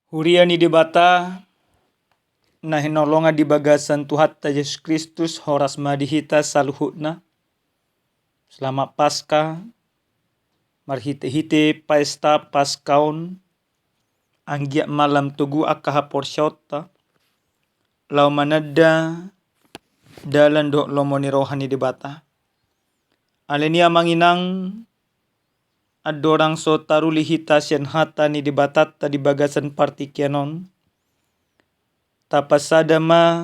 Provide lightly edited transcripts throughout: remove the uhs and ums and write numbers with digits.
Huriani di bata na hinolonga di bagasan Tuhan ta Yesus Kristus horas madihita saluhutna. Selama Paskah, marhite-hite pesta Paskaon, anggia malam tugu akaha porsyota, lau manada dalan do lomoni rohani di bata. Alenia manginang adorang so taruli hita sian hata ni di batata di bagasan partikianon. Tapasada ma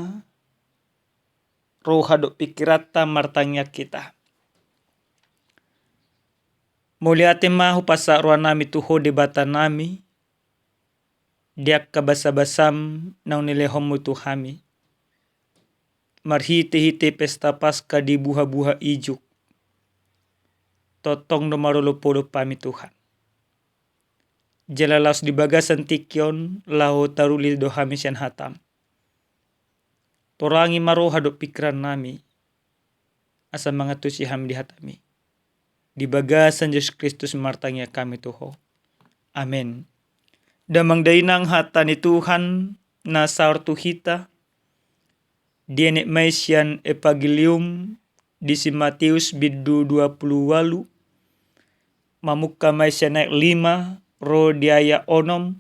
roha do pikirata martanya kita. Muliate ma hupasa roa nami tuho di bata nami. Diak kabasa-basam nang nilehomu tuhami. Marhite-hite pesta Paskah di buha-buha ijuk. Totong do marolo podo pami Tuhan. Jelalaus di bagasan tikyon lau taruli do hami sian hatam. Torangi maroha do pikiran nami. Asa mangatusi hami di hatami. Di bagasan Yesus Kristus martanya kami tuho. Amin. Damang dainang hata ni Tuhan na saur tuhita. Dienek maisian epagilium di si Matius bidu 28. Mamuka maisian naik 5 ro diaya onom.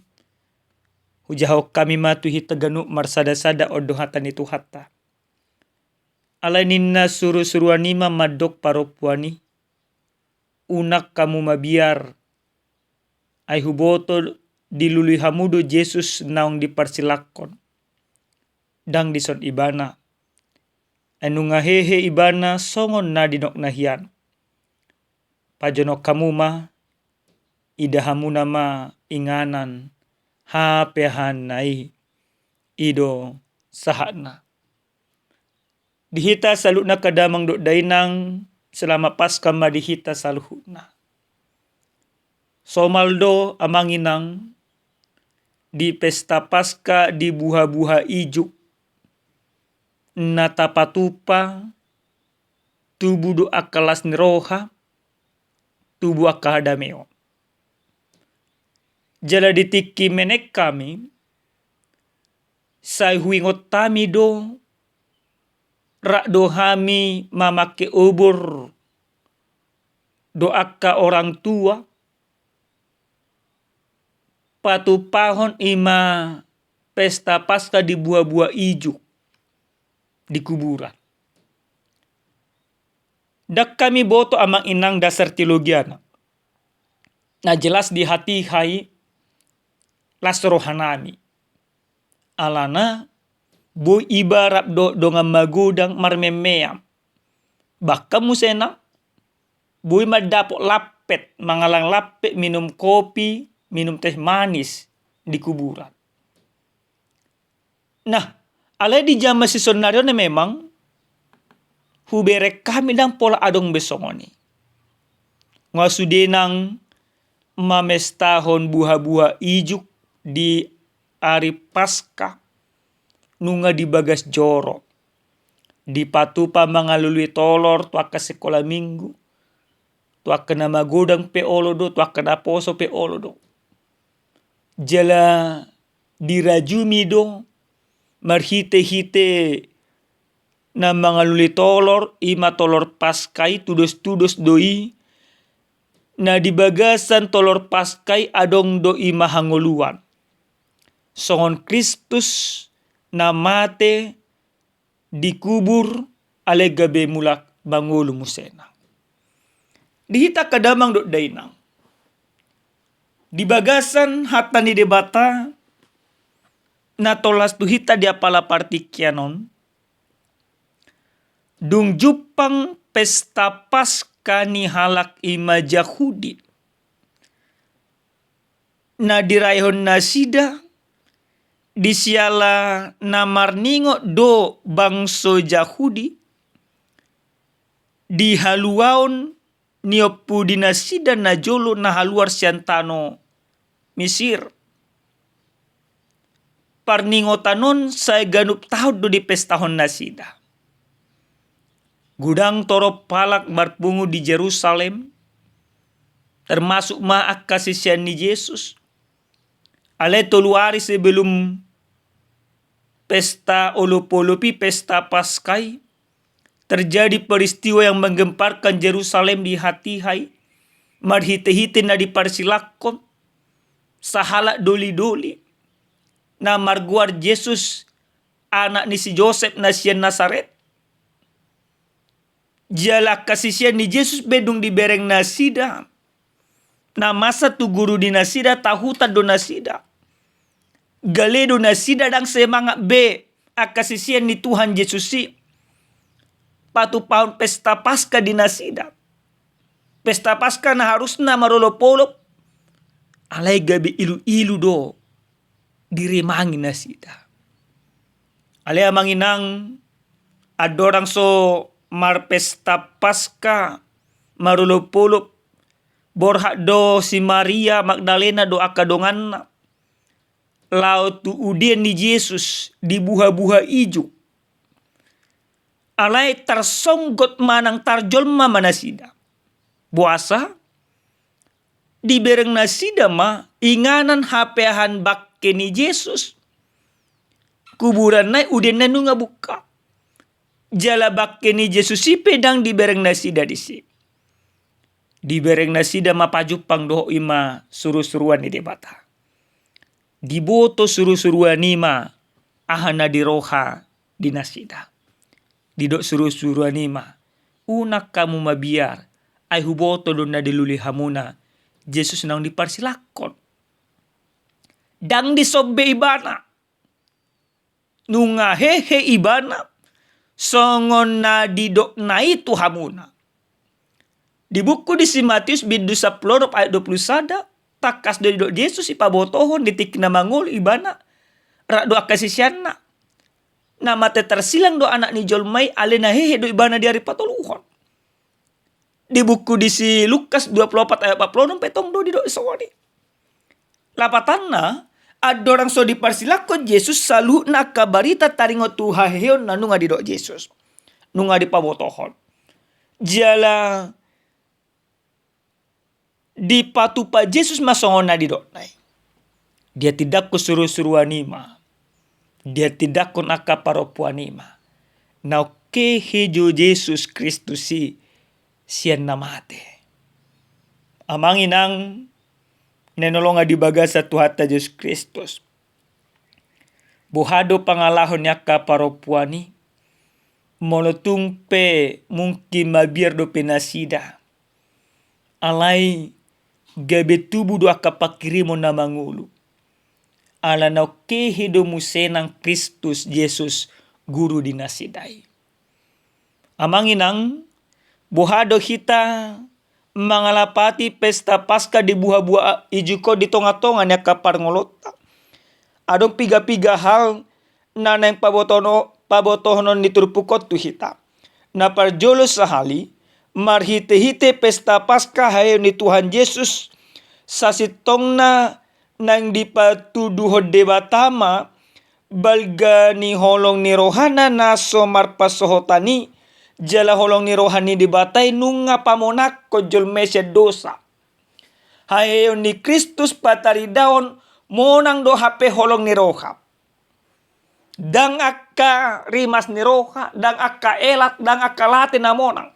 Hujaho kami matu hita ganu marsada-sada odo hata ni Tuhata. Alainina suru-suruanima madok paropuani. Unak kamu mabiar. Ai huboto dilului hamudo Yesus naung diparsilakon. Dang dison ibana. Anu ngahehe ibana songon na dinok nahian. Pajonok kamu ma idahamuna ma inganan hapehan nai ido sahana. Dihita salutna kadamang do dainang selama Paskah madihita saluhutna. Somaldo amanginang di pesta Paskah di buha-buha ijuk natapatupa tubuh do akalas niroha tubuh akadameo. Jala ditiki menek kami sai huingot tami do rak do hami mamake obor do akka orang tua patu pahon ima pesta Paskah di buah-buah ijuk di kuburan. Dak kami boto amang inang dasar teologiana. Nah jelas di hati hai las rohanami. Alana bu ibarat do donga magudang marmemeam. Bahkan musena bui madapok lapet mangalang lapet minum kopi, minum teh manis di kuburan. Nah, alai di jama si sonario ne memang hubere kami dang pola adong besongoni. Ngasudenang mamestahon buha-buha ijuk di hari Paskah nunga di bagas joro. Di patupa mangalului tolor tuaka sekolah minggu. Tuaka nama godang pe olodo, tuaka na poso pe olodo. Jala dirajumi do marhite-hite na mangaluli tolor ima tolor Paskai tudos-tudos doi na di bagasan tolor Paskai adong do ima hangoluan. Songon Kristus na mate dikubur alegabe mulak bangulu musena. Dihita kadamang do dainang. Di bagasan hata ni debata na tolas tuhita di apala partikianon. Dung jupang pesta Paskah ni halak ima Yahudi. Na dirayhon na sida disiala na marningo do bangso Yahudi. Di haluaon niopu dinasida na jolo na haluar siantano Misir. Parningotanon say ganup tahun do di pestahon nasida. Gudang toro palak marpungu di Jerusalem. Termasuk maak kasisian ni Yesus. Ale 3 hari sebelum pesta Olopolopi, pesta Paskai, terjadi peristiwa yang menggemparkan Yerusalem di hati hai. Marhite-hite na diparsilakon, sahala doli-doli, na marguar Jesus, anak ni si Joseph na siya Nazaret. Jala kasisian ni Jesus bedung di bereng nasida. Na masa tu guru di nasida tahuta do nasida. Galedo nasida dang semangat be akasisian ni Tuhan Yesus si. Patu paun pesta Paskah di nasida. Pesta Paskah na harus na marolo-polo. Alay gabi ilu-ilu do. Diremangi nasida. Alay amanginang adorang so mar pesta Paskah marolo-polo. Borhak do si Maria Magdalena do akadongan laut tu udien ni Yesus di buha-buha ijo. Alay tarsonggot manang tarjolma manasida. Buasa di bereng nasida ma inganan hapeahan bakke ni Yesus. Kuburan nai udien na nunga buka. Jala bakke ni Yesus si pedang di bereng nasida disi. Di bereng nasida mapajupang doho ima suru-suruan ni debata. Di boto suru-suruan ima ahana di roha di nasida. Di dok suru-suruan ima unak kamu mabiar ay huboto do na diluli hamuna Jesus nang diparsilakon. Dang disobbe ibana. Nunga hehe ibana. Songon na didok na itu hamuna. Di buku di si Matius bidu 10 ayat 21 takas dari dok Yesus ipabotohon ditik na mangul ibana rak do akasisianna. Nama te tersilang do anak ni jolmai alena hehe do ibana diari patoluhon. Di buku di si Lukas 24 ayat 40 petong do di dok sawani. Lapatanna adorang so diparsilakon Yesus salu na kabarita taringo tuhaheon na nunga di dok Yesus. Nunga di pabotohon. Jala di patupa Yesus masongon na di doknai. Dia tidak kusuruh-suruanima. Dia tidak kun akaparopuanima. Na ke hijo Yesus Kristus si sian namate. Amanginang nenolonga di bagasa Tuhata Yesus Kristus. Buhado pangalahon niya kaparopuani. Molotungpe mungkin mabiar do penasida. Alay gabe tubuh do akapakirimo na mangulu. Ala na kehido musenang Kristus Yesus guru dinasidai. Amanginang buhado kita mangalapati pesta Paskah di buha-buha ijuko di tonga-tonga niya kaparngolota. Adong piga-piga hal na nang pabotohonon ni turpukot tu hita. Na parjolo sahali marhite-hite pesta Paskah hayo ni Tuhan Yesus sasitong na nang dipatuduhod debatama balga ni holong ni rohana naso marpasohotani jala holong ni rohani debatay nunga pamonak ko jolmesya dosa. Hayo ni Kristus pataridaon monang do hape holong ni roha. Dang akka rimas ni roha, dang akka elat, dang akka late na monang.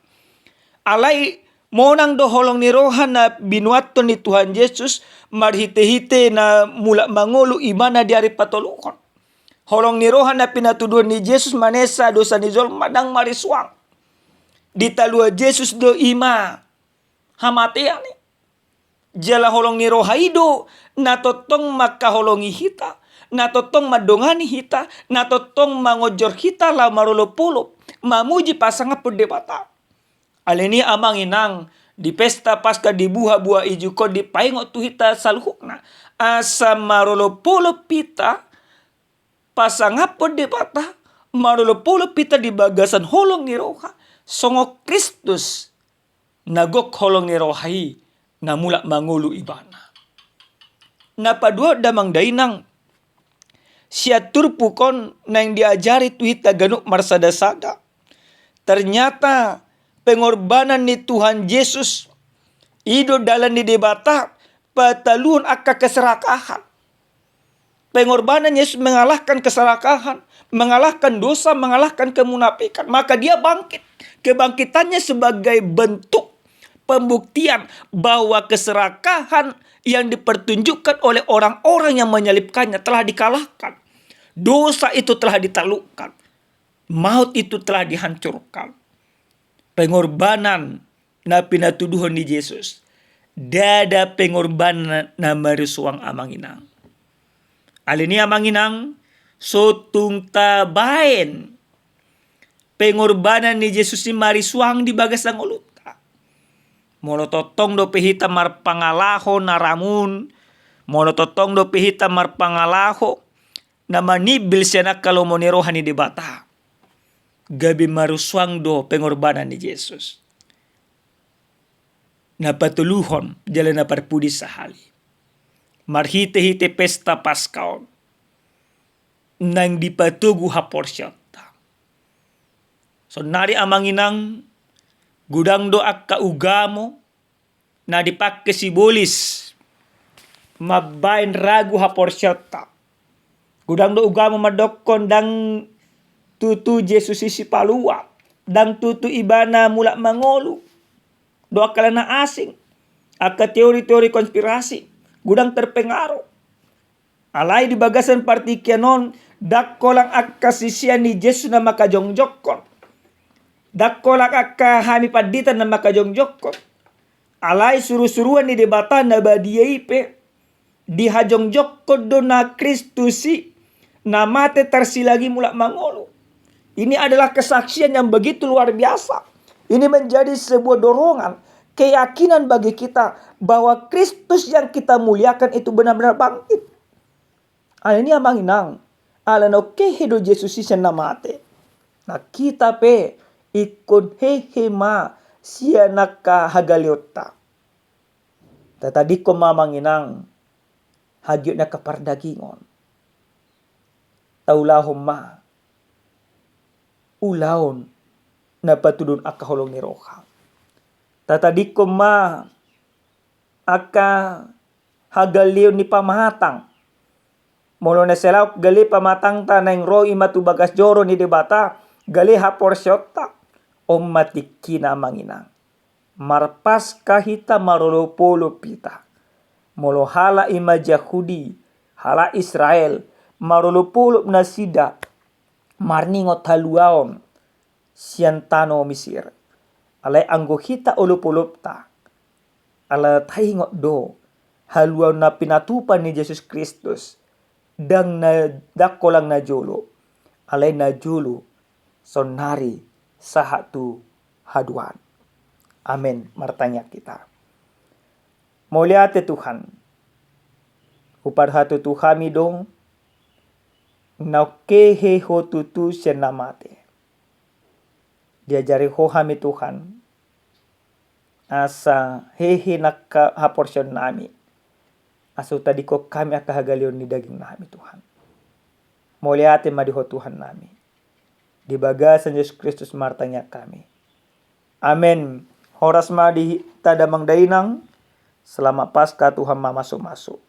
Alay monang do holong ni roha na binuato ni Tuhan Yesus marhite-hite na mula mangulu imana diari patolukon. Holong ni roha na pinatuduhan ni Yesus manesa dosa ni Zol madang mariswang. Ditalua Yesus do ima hamatea ni. Jala holong ni roha ido na totong makaholongi hita. Na totong madongani hita. Na totong mangojor hita la marolo-polo. Mamuji pasanga perdebatan. Aleni amanginang di pesta Paskah di buha-buha ijuko di paingo tu hita saluhukna. Asa marolo-polo pita pasanga perdebatan. Marolo-polo pita di bagasan holong ni roha. Songo Kristus nagok holong ni rohai na mula mangulu ibana. Napadua damang dainang siya turpukon nang diajari tuhita ganuk marsada-sada. Ternyata pengorbanan ni Tuhan Yesus ido dalam di debata pataluhun akka keserakahan. Pengorbanan Yesus mengalahkan keserakahan, mengalahkan dosa, mengalahkan kemunafikan. Maka dia bangkit. Kebangkitannya sebagai bentuk pembuktian bahwa keserakahan yang dipertunjukkan oleh orang-orang yang menyalibkannya telah dikalahkan. Dosa itu telah ditaklukkan. Maut itu telah dihancurkan. Pengorbanan na pinatuduhan ni Jesus. Dada pengorbanan na marusuang amanginang. Alini amanginang sotung tabain. Pengorbanan ni Jesus ni marisuang di bagasang uluta. Molototong do pehita marpangalaho naramun. Molototong do pehita marpangalaho na manibil siya na kalomonirohan ni debata. Gabi maruswang do pengorbanan ni Jesus. Napatuluhon jalan na parpudi sahali. Marhite-hite pesta Paskaon. Nang dipatugu haporsyata. So nari amanginang gudang do akka ugamo na dipakke sibolis. Mabain ragu haporsyata. Gudang do ugamo madokon dang tutu Jesus isi palua. Dang tutu ibana mula mangolu. Do akala na asing. Aka teori-teori konspirasi. Gudang terpengaruh. Alay di bagasan partikianon. Dakkolang akka sisian ni Jesus na makajongjokon. Dakkolang akka hami paditan na makajongjokon. Alay suru-suruan ni debata na badiyaipe. Dihajongjokon do na Kristusi. Na mate tersilagi mula mangolo. Ini adalah kesaksian yang begitu luar biasa. Ini menjadi sebuah dorongan. Keyakinan bagi kita bahwa Kristus yang kita muliakan itu benar-benar bangkit. Ini amanginang. Alano kehido Jesus siya namate. Na kita pe ikon hehema siya nakahagaliota. Tatadi ko mamanginang hagyo na kapardagingon. Taulahom ma. Ulaon na patudon akaholong ni Roha. Tatadi ko ma aka hagaliw ni pamahatang. Molo na selaw gali pamatang ta na yung roy matubagas joro ni debata. Gali haporsyota. O matikina manginang. Marpas kahita marolopolo pita. Molo hala ima Yahudi. Hala Israel. Marolopolo na sida. Marningot haluaon. Siantano misir. Alay anggohita olupolupta. Ala taingot do. Haluaw na pinatupan ni Jesus Kristus. Dang na dako lang na jolo. Alay na jolo. Sonari sahatu haduan. Amin. Martanya kita. Muliate Tuhan. Uparhatu Tuhami dong. Naukehe ho tutu senamate. Diajari ho hami Tuhan. Asa hehe naka haporsyon nami. Aso tadi ko kami akahagalion ni daging nami Tuhan. Muliate madiho Tuhan nami. Di bagasan Yesus Kristus martanya kami. Amin. Horas madi tadamang dainang. Selama Paskah Tuhan mamasuk-masuk.